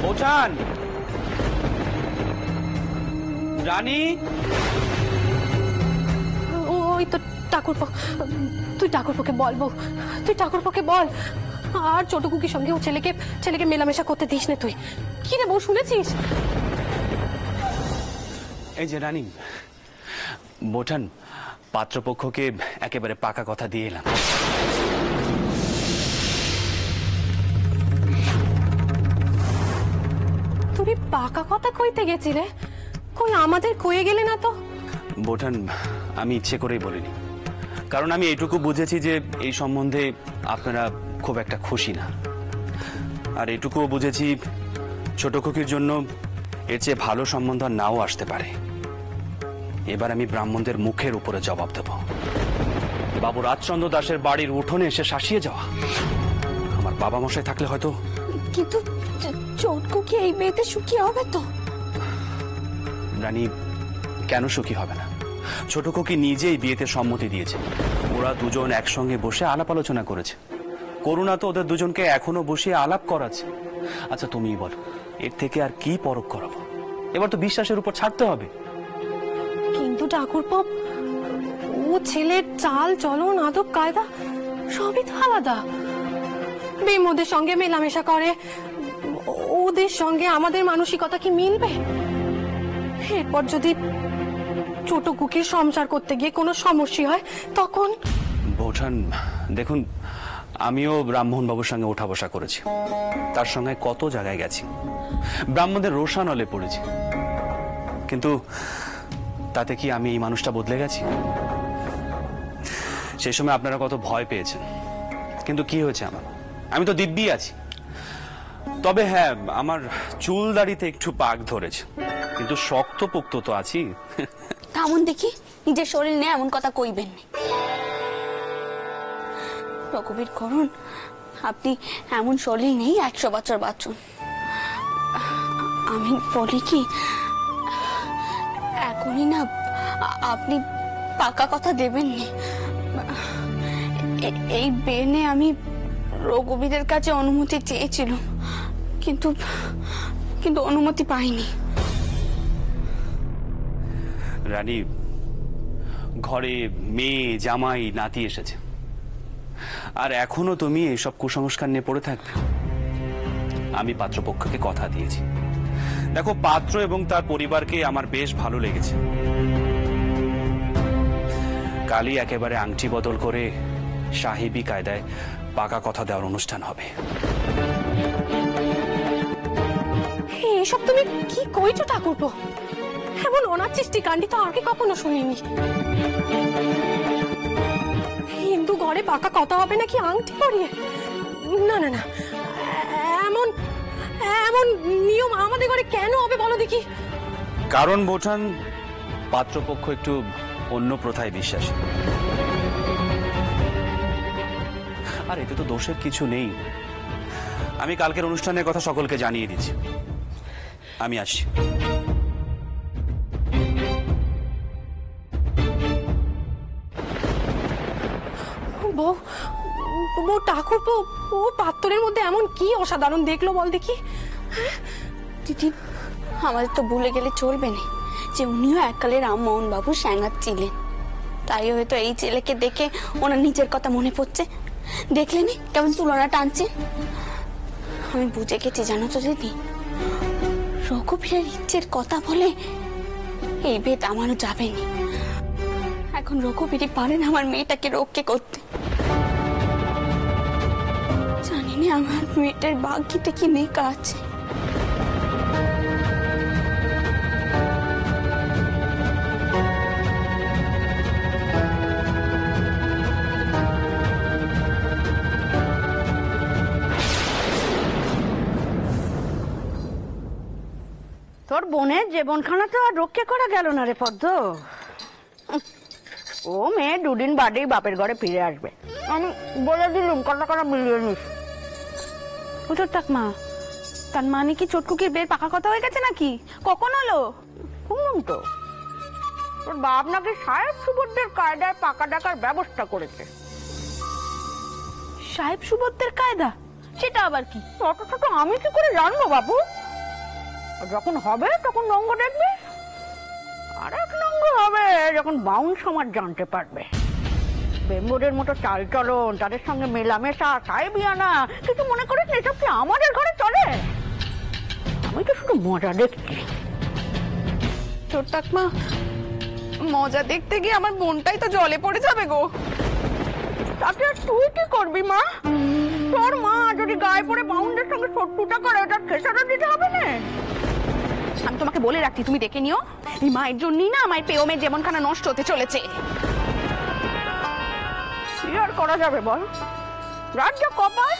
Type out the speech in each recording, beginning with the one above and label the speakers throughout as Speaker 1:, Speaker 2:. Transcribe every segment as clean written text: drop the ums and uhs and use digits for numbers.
Speaker 1: বোঠান, রানী।
Speaker 2: ওই তো ঠাকুরপো, তুই ঠাকুরপোকে বল বউ, তুই ঠাকুরপোকে বল। আর ছোট কুকির সঙ্গে ও ছেলেকে মেলামেশা করতে দিস না তুই। কি রে বউ, শুনেছিস?
Speaker 1: এই যে রানী, বোঠান পাত্রপক্ষকে একেবারে পাকা কথা দিয়ে এলাম।
Speaker 2: তুই পাকা কথা কইতে গেছিলে? কই আমাদের কয়ে গেলে না তো?
Speaker 1: বোঠান, আমি ইচ্ছে করেই বলিনি, কারণ আমি এইটুকু বুঝেছি যে এই সম্বন্ধে আপনারা খুব একটা খুশি না। আর এটুকুও বুঝেছি ছোট খুকির জন্য এর চেয়ে ভালো সম্বন্ধ নাও আসতে পারে। এবার আমি ব্রাহ্মণদের মুখের উপরে জবাব দেব। বাবু রাজচন্দ্র দাসের বাড়ির উঠোনে এসে শাসিয়ে যাওয়া, আমার বাবা মশাই থাকলে হয়তো।
Speaker 2: কিন্তু ছোট কুকি এই বিয়েতে সুখী হবে তো?
Speaker 1: রানী, কেন সুখী হবে না? ছোট খুকি নিজেই বিয়েতে সম্মতি দিয়েছে। ওরা দুজন একসঙ্গে বসে আলাপ আলোচনা করেছে। করুণা তো ওদের দুজনকে এখনো বসিয়ে আলাপ করাচ্ছে। আচ্ছা তুমিই বল, এর থেকে আর কি পরখ করাবো? এবার তো বিশ্বাসের উপর ছাড়তে হবে।
Speaker 2: কিন্তু ঠাকুরপো, ও ছেলের চাল চলন আদব কায়দা সবই তো আলাদা। বেমদের সঙ্গে মেলামেশা করে, ওদের সঙ্গে আমাদের মানসিকতা কি মিলবে? এরপর যদি ছোট কুকির সংসার করতে গিয়ে কোনো সমস্যা হয় তখন?
Speaker 1: বোঠান দেখুন, আমিও ব্রাহ্মণ বাবুর সঙ্গে ওঠা বসা করেছি, তার সঙ্গে কত জায়গায় গেছি, ব্রাহ্মণদের রোষানলে পড়েছি, কিন্তু তাতে কি আমি এই মানুষটা বদলে গেছি? সেই সময় আপনারা কত ভয় পেয়েছেন, কিন্তু কি হয়েছে আমার? আমি তো দিব্যি আছি। তবে হ্যাঁ, আমার চুল দাড়িতে একটু পাক ধরেছে, কিন্তু শক্ত পোক্ত তো আছি।
Speaker 3: তেমন দেখি নিজের শরীর নিয়ে এমন কথা কইবেন না রঘুবীর করুন। আপনি এমন শরীর নেই 100 বছর বাঁচুন। আমি বলি কি, এখনই না আপনি পাকা কথা দেবেননি। এই বেনে আমি রঘুবীরের কাছে অনুমতি চেয়েছিলাম, কিন্তু অনুমতি পাইনি।
Speaker 1: রানী, ঘরে মেয়ে জামাই নাতি এসেছে, আর এখনো তুমি এইসব কুসংস্কার নিয়ে পড়ে থাকবে? আমি পাত্রপক্ষকে কথা দিয়েছি। দেখো, পাত্র এবং তার পরিবারকে আমার বেশ ভালো লেগেছে। কালই একেবারে আংটি বদল করে সাহেবী কায়দায় পাকা কথা দেওয়ার অনুষ্ঠান হবে।
Speaker 2: এসব তুমি কি কইছো ঠাকুরপো? এমন অনাচিষ্টি কাণ্ডি তো আগে কখনো শুনিনি। হিন্দু ঘরে পাকা কথা হবে নাকি আংটি পরিয়ে? না না না, এমন এমন নিয়ম আমাদের ঘরে কেন হবে বলো দেখি?
Speaker 1: কারণ বোঠান, পাত্রপক্ষ একটু অন্য প্রথায় বিশ্বাসী। আর এতে তো দোষের কিছু নেই। আমি কালকের অনুষ্ঠানের কথা সকলকে জানিয়ে দিচ্ছি। আমি আসছি।
Speaker 2: বউ, বউ ঠাকুরপো, ও পাত্রের মধ্যে এমন কি অসাধারণ দেখলো বল দেখি?
Speaker 3: দিদি, আমাদের তো ভুলে গেলে চলবে না যে উনিও এককালে রামমোহন বাবু স্যাঙ্গার ছিলেন। তাই হয়তো এই ছেলেকে দেখে ওনার নিজের কথা মনে পড়ছে। দেখলেনি কেমন তুলনা টানছে? আমি বুঝে গেছি জানো তো দিদি, রঘুবীরের ইচ্ছের কথা বলে এই ভেদ আমারও যাবে না। এখন রঘুবীরই পারেন আমার মেয়েটাকে রক্ষে করতে। জানি না আমার মেয়েটার ভাগ্যিতে কি লেখা আছে।
Speaker 4: তোর বোনের জীবনখানা তো আর রক্ষা করা গেল না রে পদ্ম। ও মেয়ে দুদিন বাদেই বাপের ঘরে ফিরে আসবে। আমি বলে দিলুম কটা কটা মিলিয়ে নিস।
Speaker 3: ওটা থাক মা, তার মানে কি চটকুকির বের পাকা কথা হয়ে গেছে নাকি? কখন হলো?
Speaker 4: শুনলাম তো তোর বাপ নাকি সাহেব সুবোধদের কায়দায় পাকা ডাকার ব্যবস্থা করেছে।
Speaker 3: সাহেব সুবোধদের কায়দা? সেটা আবার কি?
Speaker 4: অত ছোট আমি কি করে জানবো বাবু? যখন হবে তখন নঙ্গ দেখবে, আর এক নঙ্গ হবে যখন বাউন সমাজ জানতে পারবে। বেম্বুদের মতো চাল চলন, তাদের সঙ্গে মেলামেশা, তাই বিয়ানা, কিছু মনে করিস না, এসব কি আমাদের ঘরে চলে? আমি তো শুধু মজা দেখছি।
Speaker 3: ছোট ঠাকমা, মজা দেখতে গিয়ে আমার বোনটাই তো জলে পড়ে যাবে গো।
Speaker 4: তাতে আর তুই কি করবি মা? তোর মা যদি গায়ে পড়ে বাউন্ডের সঙ্গে শত্রুতা করে, তার খেসাটা দিতে হবে না?
Speaker 3: আমি তোমাকে বলে রাখছি, তুমি দেখে নিও, এই মায়ের জন্যই না আমার পেয়মের যেমনখানা নষ্ট হতে চলেছে।
Speaker 4: কি আর করা যাবে বল, রাজ্য কপাল।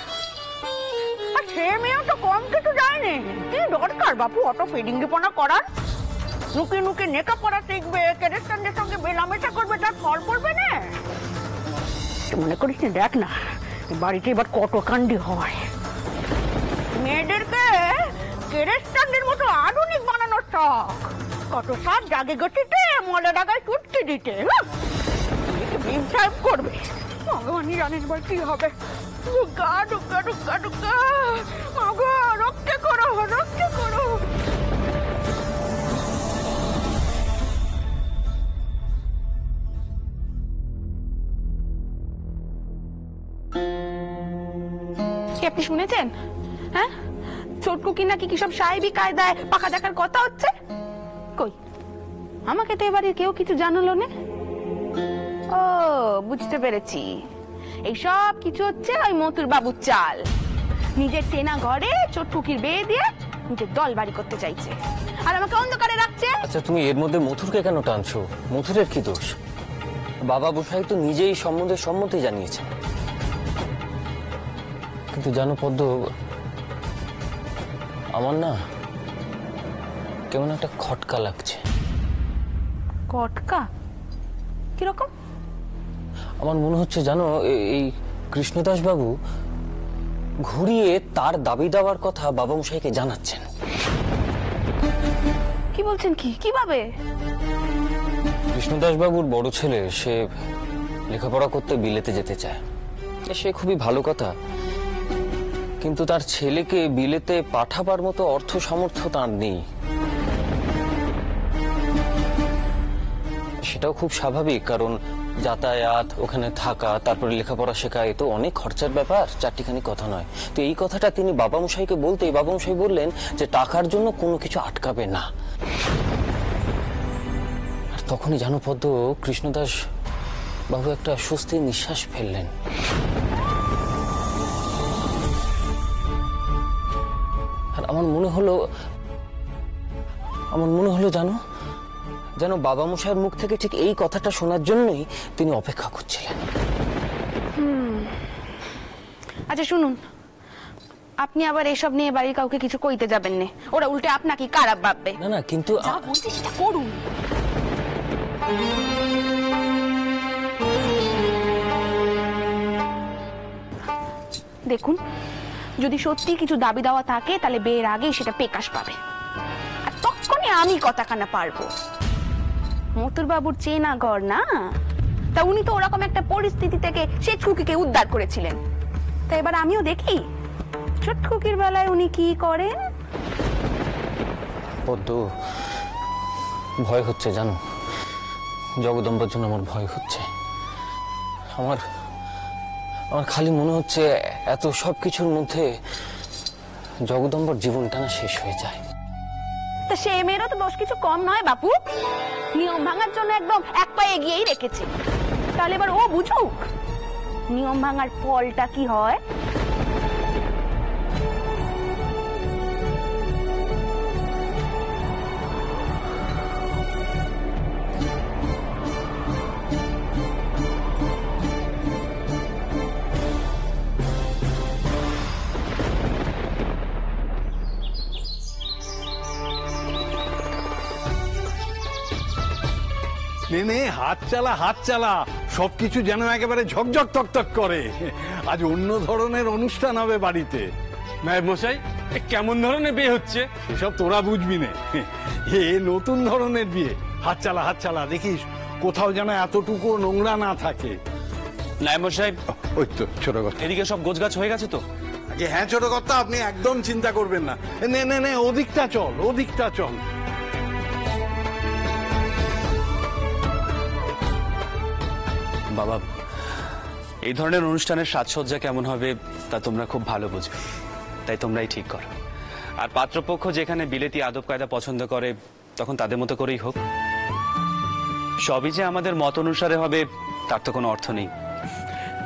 Speaker 4: আর সে মেয়েও তো কম কিছু যায়নি। কি দরকার বাপু অত ফিডিঙ্গিপনা করার? নুকে নুকে নেকা পড়া শিখবে, কেরেস্টানদের সঙ্গে মেলামেশা করবে, তার ফল পড়বে না? মনে করিস না, দেখ না বাড়িতে এবার কত কাণ্ডি হয়। মেয়েদেরকে কেরেস্টানদের মতো আধুনিক বানানোর শখ, কত সাত জাগে গতিতে মলে ডাগায় চুটকি দিতে। করবে ভগবানই জানেন বল কি হবে। দুর্গা দুর্গা দুর্গা দুর্গা, মাগো রক্ষে করো, রক্ষে করো।
Speaker 3: কি আপনি শুনেছেন? হ্যাঁ, ছোটকু কি নাকি কি সব সাহেবি কায়দায় পাকা দেখার কথা হচ্ছে? কই, আমাকে তো এবারে কেউ কিছু জানালো না। ও, বুঝতে পেরেছি, এই সব কিছু হচ্ছে ওই মতুর বাবুর চাল। নিজের চেনা ঘরে ছোটকুকির বিয়ে দিয়ে নিজের দল বাড়ি করতে চাইছে, আর আমাকে অন্ধকারে রাখছে।
Speaker 5: আচ্ছা, তুমি এর মধ্যে মথুরকে কেন টানছো? মথুরের কি দোষ? বাবা বুসাই তো নিজেই সম্বন্ধে সম্মতি জানিয়েছেন। কিন্তু জানো পদ্ম, আমার না কেমন একটা খটকা লাগছে।
Speaker 3: কটকা? কিরকম?
Speaker 5: আমার মনে হচ্ছে জানো, এই কৃষ্ণদাস বাবু ঘুরিয়ে তার দাবি দেওয়ার কথা বাবা মশাইকে জানাচ্ছেন।
Speaker 3: কি বলছেন? কি কিভাবে?
Speaker 5: কৃষ্ণদাস বাবুর বড় ছেলে, সে লেখাপড়া করতে বিলেতে যেতে চায়। সে খুবই ভালো কথা, কিন্তু তার ছেলেকে বিলেতে পাঠাবার মতো অর্থ সামর্থ্য তার নেই। সেটাও খুব স্বাভাবিক, কারণ যাতায়াত, ওখানে থাকা, তারপরে লেখাপড়া শেখা, এ তো অনেক খরচার ব্যাপার, চারটিখানি কথা নয়। তো এই কথাটা তিনি বাবা মশাইকে বলতেই বাবা মশাই বললেন যে টাকার জন্য কোনো কিছু আটকাবে না। আর তখনই জানো পদ্ম, কৃষ্ণদাস বাবু একটা স্বস্তির নিঃশ্বাস ফেললেন। আর আমার মনে হলো জানো, যেন বাবা মশাইয়ের মুখ থেকে ঠিক এই কথাটা শোনার জন্যই তিনি অপেক্ষা করছিলেন।
Speaker 3: আচ্ছা শুনুন, আপনি আবার এসব নিয়ে বাড়ির কাউকে কিছু কইতে যাবেন না, ওরা উল্টে আপনাকে খারাপ ভাববে।
Speaker 5: না না, কিন্তু
Speaker 3: যা বলছি সেটা করুন। দেখুন, যদি সত্যি কিছু দাবি দেওয়া থাকে তাহলে বিয়ের আগেই সেটা প্রকাশ পাবে, আর তখনই আমি কথাখানা পারবো। মতুর বাবুর চেনা ঘর না, তা উনি তো ওরকম একটা পরিস্থিতি থেকে সে খুকিকে উদ্ধার করেছিলেন। তা এবার আমিও দেখি ছোট খুকির বেলায় উনি কি করেন।
Speaker 5: পদ্ম, ভয় হচ্ছে জানো, জগদম্বার জন্য আমার ভয় হচ্ছে। আমার খালি মনে হচ্ছে এত সব কিছুর মধ্যে জগদম্বার জীবনটা না শেষ হয়ে যায়।
Speaker 3: তা সে মেয়েরও তো দোষ কিছু কম নয় বাপু, নিয়ম ভাঙার জন্য একদম এক পায়ে এগিয়েই রেখেছে। তাহলে এবার ও বুঝুক নিয়ম ভাঙার ফলটা কি হয়।
Speaker 6: নে হাত চালা, সবকিছু যেন একেবারে ঝকঝক তকতক করে। আজ অন্য ধরনের অনুষ্ঠান হবে বাড়িতে।
Speaker 1: নায়েব মশাই, কেমন ধরনের বিয়ে হচ্ছে?
Speaker 6: এসব তোরা বুঝবি না, এ নতুন ধরনের বিয়ে। হাত চালা, দেখিস কোথাও যেন এতটুকু নোংরা না থাকে।
Speaker 1: নায়েব মশাই,
Speaker 6: ওই তো ছোট কথা,
Speaker 1: এদিকে সব গোছগাছ হয়ে গেছে তো?
Speaker 6: যে হ্যাঁ ছোট কর্তা, আপনি একদম চিন্তা করবেন না। নে নে নে, ওদিকটা চল, ওদিকটা চল।
Speaker 1: বাবা, এই ধরনের অনুষ্ঠানের সাজসজ্জা কেমন হবে তা তোমরা খুব ভালো বুঝবে, তাই তোমরাই ঠিক করো। আর পাত্রপক্ষ যেখানে বিলেতি আদব কায়দা পছন্দ করে তখন তাদের মতো করেই হোক। সবই যে আমাদের মত অনুসারে হবে তার তো কোনো অর্থ নেই।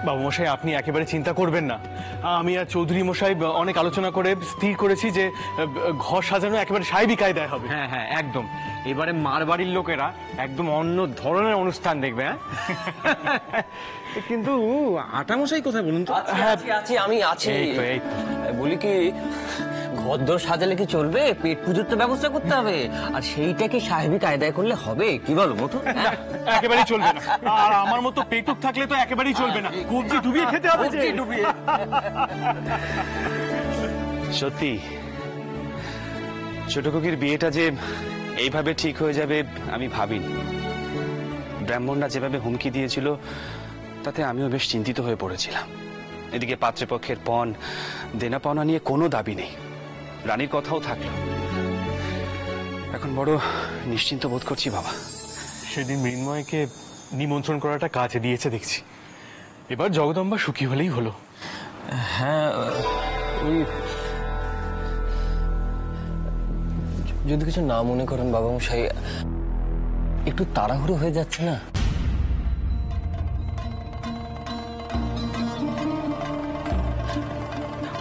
Speaker 7: বাবু মশাই, আপনি একেবারে চিন্তা করবেন না। আমি আর চৌধুরী মশাই অনেক আলোচনা করে স্থির করেছি যে ঘর সাজানো একেবারে সাহেবি কায়দায় হবে।
Speaker 5: হ্যাঁ হ্যাঁ, একদম। এবারে মারবাড়ির লোকেরা একদম অন্য ধরনের অনুষ্ঠান দেখবে। হ্যাঁ,
Speaker 7: কিন্তু আটামশাই কোথায় বলুন তো?
Speaker 5: হ্যাঁ আছি, আমি আছি। বলি কি, ঘরদোর সাজালে কি চলবে? পেট পুজোর তো ব্যবস্থা করতে হবে, আর সেইটাকে সাহেবি কায়দায় করলে হবে। কি বলো মতো?
Speaker 7: একেবারেই চলবে না। আর আমার মতো পেটুক থাকলে তো একেবারেই চলবে না। কবজি ডুবিয়ে খেতে হবে।
Speaker 1: সত্যি ছোট কুকির বিয়েটা যে এইভাবে ঠিক হয়ে যাবে আমি ভাবিনি। ব্রাহ্মণরা যেভাবে হুমকি দিয়েছিল তাতে আমিও বেশ চিন্তিত হয়ে পড়েছিলাম। এদিকে পাত্রপক্ষের পণ দেনা পাওনা নিয়ে কোনো দাবি নেই, রানীর কথাও থাকলো। এখন বড় নিশ্চিন্ত বোধ করছি বাবা।
Speaker 7: সেদিন মৃন্ময়কে নিমন্ত্রণ করাটা কাজে দিয়েছে দেখছি। এবার জগদম্বা সুখী হলেই হলো।
Speaker 5: হ্যাঁ, ওই যদি কিছু না মনে করেন বাবা মশাই, একটু তাড়াহুড়ো হয়ে যাচ্ছে না?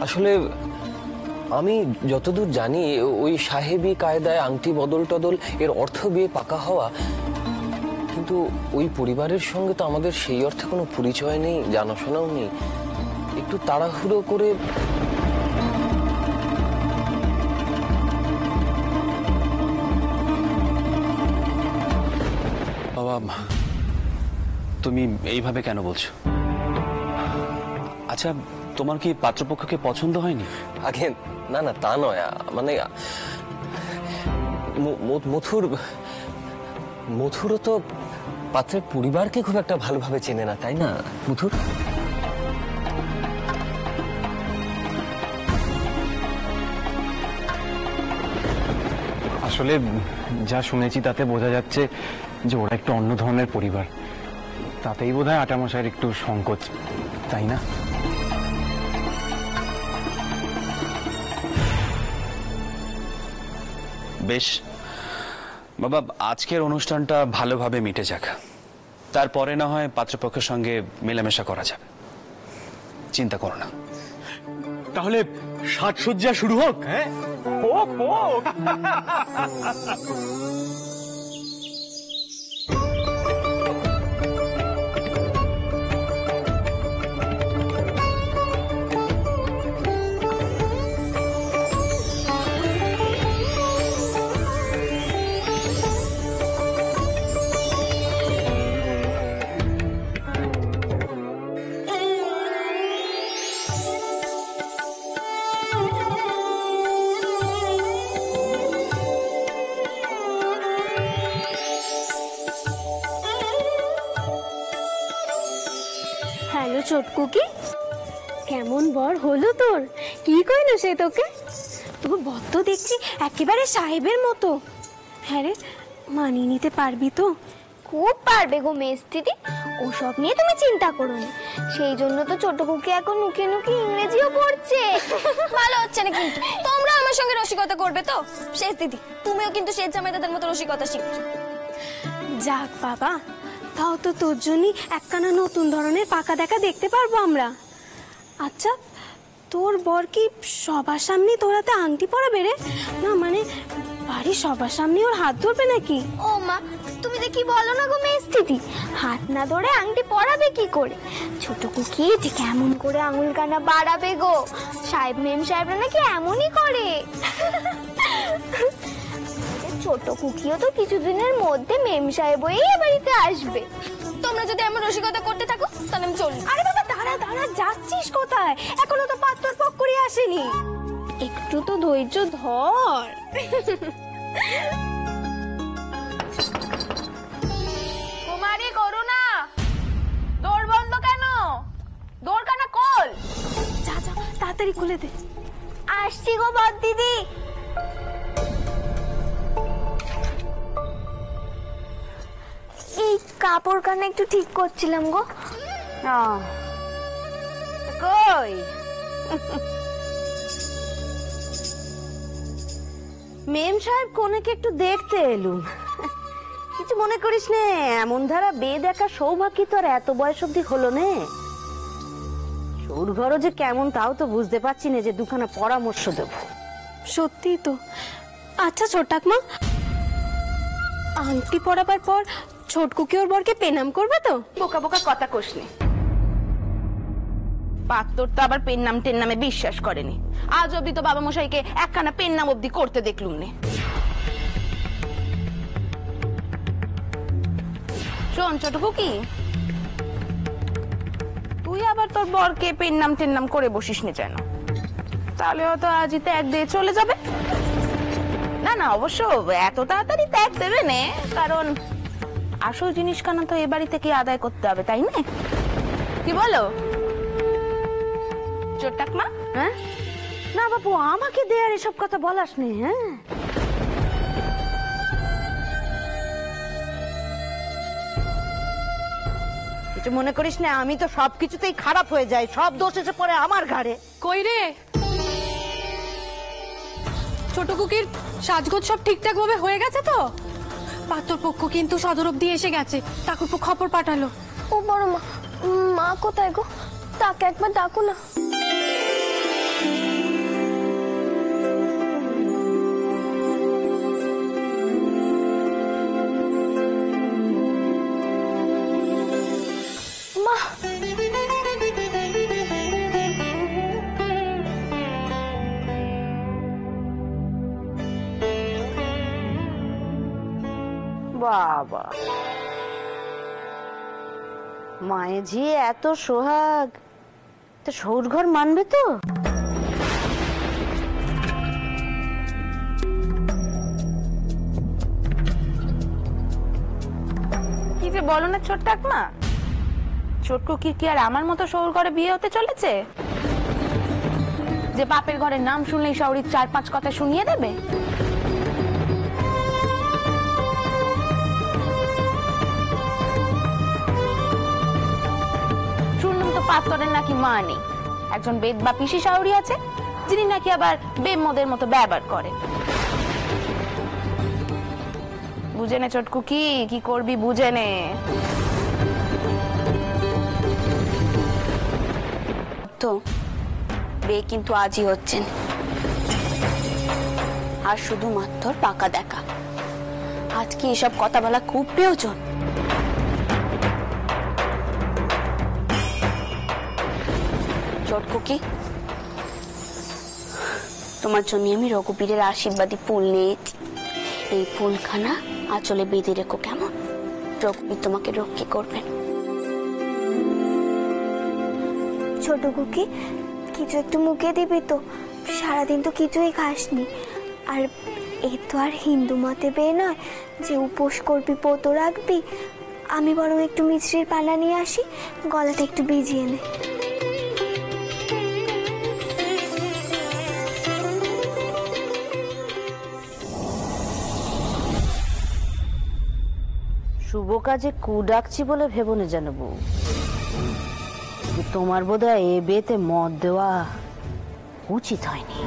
Speaker 5: আসলে আমি যতদূর জানি ওই সাহেবি কায়দায় আংটি বদল টদল এর অর্থ বিয়ে পাকা হওয়া, কিন্তু ওই পরিবারের সঙ্গে তো আমাদের সেই অর্থে কোনো পরিচয় নেই, জানাশোনাও নেই। একটু তাড়াহুড়ো করে
Speaker 1: বাবা, তুমি এইভাবে কেন বলছো? আচ্ছা, তোমার কি পাত্রপক্ষকে পছন্দ হয়নি?
Speaker 5: আগে না না, তা নয়। মানে মথুরও তো পাত্রের পরিবারকে খুব একটা ভালোভাবে চেনে না, তাই না মথুর?
Speaker 7: আসলে যা শুনেছি তাতে বোঝা যাচ্ছে যে ওরা একটু অন্য ধরনের পরিবার। তাতেই বোধহয় আটামশাইয়ের একটু সংকোচ, তাই না?
Speaker 1: বেশ বাবা, আজকের অনুষ্ঠানটা ভালোভাবে মিটে যাক, তারপরে না হয় পাত্রপক্ষের সঙ্গে মেলামেশা করা যাবে। চিন্তা করো না।
Speaker 7: তাহলে সাজসজ্জা শুরু হোক। হ্যাঁ, হোক হোক।
Speaker 8: হ্যালো ছোটকুকি, কেমন বর হলো তোর? কি কইলো সে তোকে? তোর বর তো দেখছি একেবারে সাহেবের মতো। হ্যাঁ রে, মানিয়ে নিতে পারবি তো?
Speaker 9: খুব পারবে গো মেস দিদি, ওসব নিয়ে তুমি চিন্তা করো না। সেই জন্য তো ছোট কুকি এখন নুকিয়ে নুকিয়ে ইংরেজিও পড়ছে। ভালো হচ্ছে না কিন্তু। তোমরা আমার সঙ্গে রসিকতা করবে তো? শেষ দিদি, তুমিও কিন্তু শেষ জামাইদাদের মতো রসিকতা শিখছো।
Speaker 8: যাক বাবা, তাও তো তোর জন্যই একখানা নতুন ধরনের পাকা দেখা দেখতে পারবো আমরা। আচ্ছা, তোর বর কি সবার সামনে তোর হাতে আংটি পরাবে রে? না মানে বাড়ির সবার সামনে ওর হাত ধরবে নাকি?
Speaker 9: ও মা, তুমি যে কি বলো না গো মেস দিদি, হাত না ধরে আংটি পরাবে কি করে? ছোট কুকি যে কেমন করে আঙুল কানা বাড়াবে গো। সাহেব মেম সাহেবরা নাকি এমনই করে। ছোট কুকিও তো কিছুদিনের মধ্যে মেম সাহেব হয়েই বাড়িতে আসবে। তোমরা যদি এমন রসিকতা করতে থাকো তাহলে আমি চলি।
Speaker 8: আরে বাবা, দাঁড়া দাঁড়া, যাচ্ছিস কোথায়? এখনো তো পাত্রর পক্ষ করে আসেনি। একটু তো ধৈর্য ধর।
Speaker 4: কুমারী করুণা, দৌড় বন্ধ কেন? দৌড় কানা কল।
Speaker 8: যা যা, তাড়াতাড়ি খুলে দে।
Speaker 9: আসছি গো বদ দিদি। এই কাপড়খানা একটু ঠিক করছিলাম গো।
Speaker 4: কই মেম সাহেব কোনেকে একটু দেখতে এলুম। কিছু মনে করিস নে, এমন ধারা বেয়ে দেখা সৌভাগ্য তো আর এত বয়স অব্দি হলো নে। ঘরও যে কেমন তাও তো বুঝতে পারছি না, যে দুখানা পরামর্শ দেব।
Speaker 8: সত্যি তো। আচ্ছা ছোট ঠাকমা, আংটি পরাবার পর ছোটকুকি ওর বরকে পেনাম করবে তো?
Speaker 4: বোকা বোকা কথা কোস নে। পাত্তর তো আবার পেন নাম টেন নামে বিশ্বাস করেনি। আজ অব্দি তো বাবা মশাইকে একখানা পেন নাম অব্দি করতে দেখলুম নে। শোন ছোটকু, কি তুই আবার তোর বরকে পেন নাম টেন নাম করে বসিস নে যেন, তাহলে হয়তো আজই ত্যাগ দিয়ে চলে যাবে। না না, অবশ্য এত তাড়াতাড়ি ত্যাগ দেবে নে, কারণ আসল জিনিস খানা তো এ বাড়ি থেকে আদায় করতে হবে, তাই না? কি বলো চোট্টাকমা? হ্যাঁ না বাবু, আমাকে দেয়ার এসব কথা বলাস নে। হ্যাঁ কিছু মনে করিস না, আমি তো সবকিছুতেই খারাপ হয়ে যাই, সব দোষ এসে পড়ে আমার ঘাড়ে।
Speaker 2: কই রে ছোটকুকির সাজগোজ সব ঠিকঠাক ভাবে হয়ে গেছে তো? পাত্রপক্ষ কিন্তু সদর অব্দি এসে গেছে, ঠাকুরপো খবর পাঠালো।
Speaker 9: ও বড় মা, মা কোথায় গো? তাকে একবার ডাকো না। মা,
Speaker 4: বাবা, মায়ে ঝি এত সোহাগ, তো সৌর ঘর মানবে তো? কি যে বলো না ছোট্ট ঠাকমা, ছোটকুকির কি আর আমার মতো সৌর ঘরে বিয়ে হতে চলেছে, যে বাপের ঘরের নাম শুনলেই শাওরির 4-5 কথা শুনিয়ে দেবে? শুনলাম তো পাত্তরের নাকি মা নেই, একজন বেদ বা পিসি শাওরি আছে, যিনি নাকি আবার বেমদের মতো ব্যবহার করে। বুঝে নে ছোটকুকি, কি করবি বুঝে নে। তো বিয়ে কিন্তু আজই হচ্ছেন, আর শুধুমাত্র পাকা দেখা। আজকে এসব কথা বলা খুব প্রয়োজন। ছোটকুকি, তোমার জন্য আমি রঘুবীরের আশীর্বাদী ফুল নিয়েছি। এই ফুলখানা আঁচলে বেঁধে রেখো, কেমন? রঘুবীর তোমাকে রক্ষা করবেন।
Speaker 9: ছোট কুকি, কিছু একটু মুখে দিবি তো? সারাদিন তো কিছুই খাসনি। আর এই তো আর হিন্দু মতে বিয়ে নয় যে উপোস করবি, ব্রত রাখবি। আমি বরং একটু মিছরির পানা নিয়ে আসি, গলাটা একটু ভিজিয়ে নে।
Speaker 4: শুভ কাজে কু ডাকছি বলে ভেবো না জানাবো, তোমার বোধহয় এ বিয়েতে মত দেওয়া উচিত হয়নি।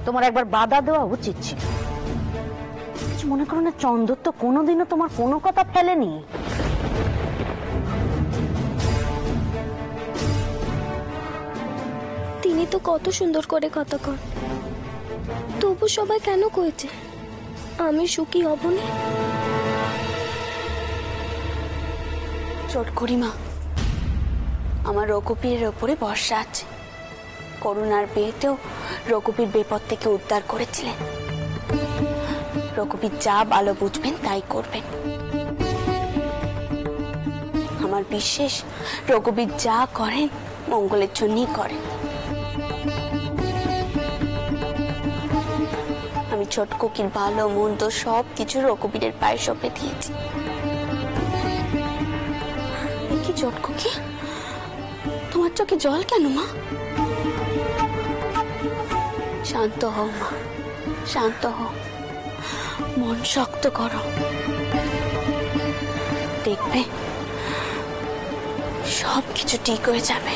Speaker 4: তোমার একবার বাধা দেওয়া উচিত ছিল। কিছু মনে করো না, চন্দর তো কোনোদিনও তোমার কোনো কথা ফেলেনি।
Speaker 8: তিনি তো কত সুন্দর করে কথা কন, তবু সবাই কেন কইছে আমি সুখী হব না?
Speaker 3: চোট করিমা, আমার রঘুবীরের ওপরে ভরসা আছে। করুণার বিয়েতেও রঘুবীর বিপদ থেকে উদ্ধার করেছিলেন। রঘুবীর যা ভালো বুঝবেন তাই করবেন। আমার বিশ্বাস, রঘুবীর যা করেন মঙ্গলের জন্যই করেন। আমি ছোটকুকির ভালো মন্দ সব কিছু রঘুবীরের পায়ে সঁপে দিয়েছি। কি ছোটকুকি, তোমার চোখে জল কেন মা? শান্ত হও মা, শান্ত হও, মন শক্ত করো, দেখবে সব কিছু ঠিক হয়ে যাবে।